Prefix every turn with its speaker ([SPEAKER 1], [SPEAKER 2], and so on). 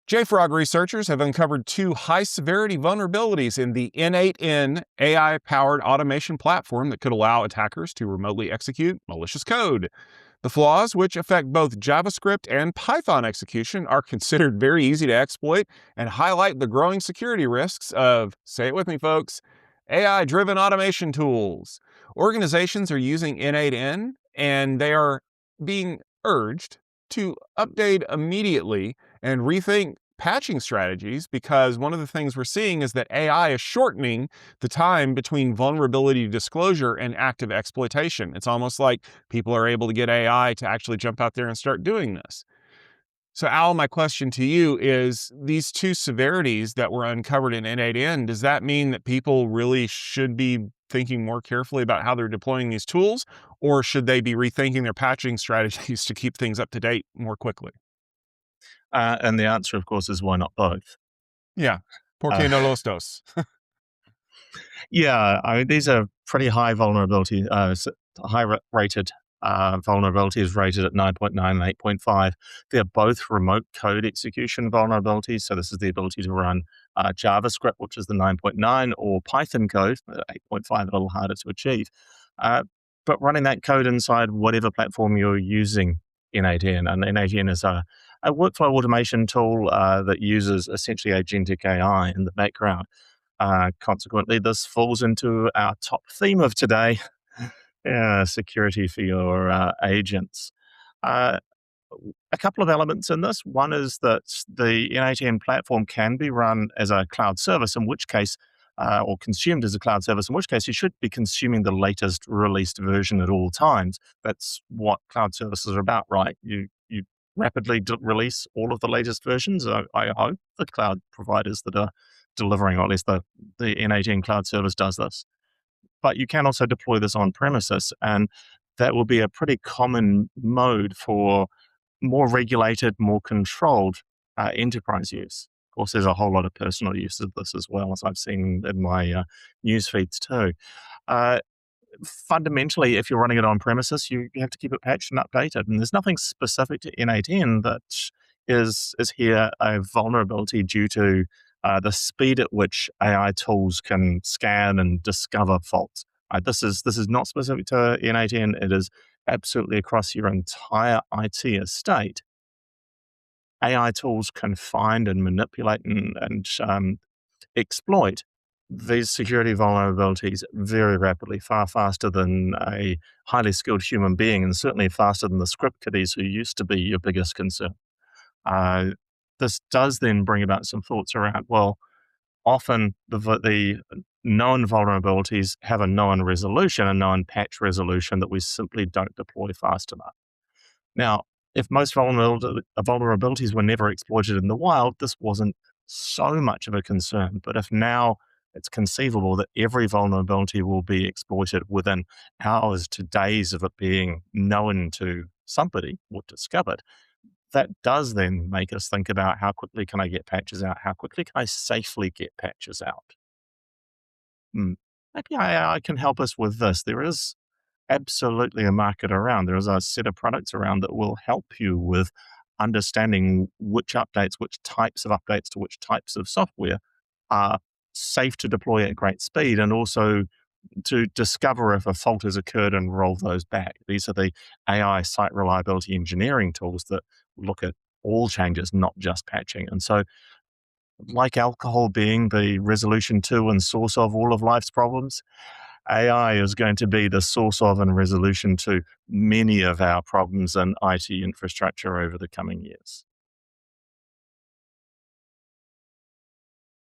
[SPEAKER 1] JFrog researchers have uncovered two high-severity vulnerabilities in the n8n AI-powered automation platform that could allow attackers to remotely execute malicious code. The flaws, which affect both JavaScript and Python execution, are considered very easy to exploit and highlight the growing security risks of, say it with me folks, AI-driven automation tools. Organizations are using n8n, and they are being urged to update immediately and rethink patching strategies, because one of the things we're seeing is that AI is shortening the time between vulnerability disclosure and active exploitation. It's almost like people are able to get AI to actually jump out there and start doing this. So, Al, my question to you is, these two severities that were uncovered in n8n, does that mean that people really should be thinking more carefully about how they're deploying these tools, or should they be rethinking their patching strategies to keep things up to date more quickly?
[SPEAKER 2] And the answer, of course, is why not both?
[SPEAKER 1] Yeah. ¿Por
[SPEAKER 2] Uh,
[SPEAKER 1] qué no los dos?
[SPEAKER 2] yeah, I mean, these are pretty high vulnerability, rated vulnerabilities rated at 9.9 and 8.5. They're both remote code execution vulnerabilities. So this is the ability to run JavaScript, which is the 9.9, or Python code, 8.5, a little harder to achieve. But running that code inside whatever platform you're using n8n. And n8n is a workflow automation tool that uses essentially agentic AI in the background. Consequently, this falls into our top theme of today, security for your agents. Uh, a couple of elements in this. One is that the n8n platform can be run as a cloud service, in which case, or consumed as a cloud service, in which case you should be consuming the latest released version at all times. That's what cloud services are about, right? You rapidly release all of the latest versions. I hope the cloud providers that are delivering, or at least the n8n cloud service does this. But you can also deploy this on premises, and that will be a pretty common mode for more regulated, more controlled enterprise use. Of course, there's a whole lot of personal use of this as well, as I've seen in my news feeds too. Uh, Fundamentally, if you're running it on premises, you have to keep it patched and updated. And there's nothing specific to n8n that is here a vulnerability due to the speed at which AI tools can scan and discover faults. This is not specific to n8n. It is absolutely across your entire IT estate. AI tools can find and manipulate and exploit these security vulnerabilities very rapidly, far faster than a highly skilled human being, and certainly faster than the script kiddies who used to be your biggest concern. This does then bring about some thoughts around, well, often the known vulnerabilities have a known resolution, a known patch resolution that we simply don't deploy fast enough. Now, if most vulnerabilities were never exploited in the wild, this wasn't so much of a concern. But if now it's conceivable that every vulnerability will be exploited within hours to days of it being known to somebody or discovered, that does then make us think about, how quickly can I get patches out? How quickly can I safely get patches out? Maybe AI can help us with this. There is absolutely a market around. There is a set of products around that will help you with understanding which updates, which types of updates to which types of software are safe to deploy at great speed, and also to discover if a fault has occurred and roll those back. These are the AI site reliability engineering tools that look at all changes, not just patching. And so, like alcohol being the resolution to and source of all of life's problems, AI is going to be the source of and resolution to many of our problems in IT infrastructure over the coming years.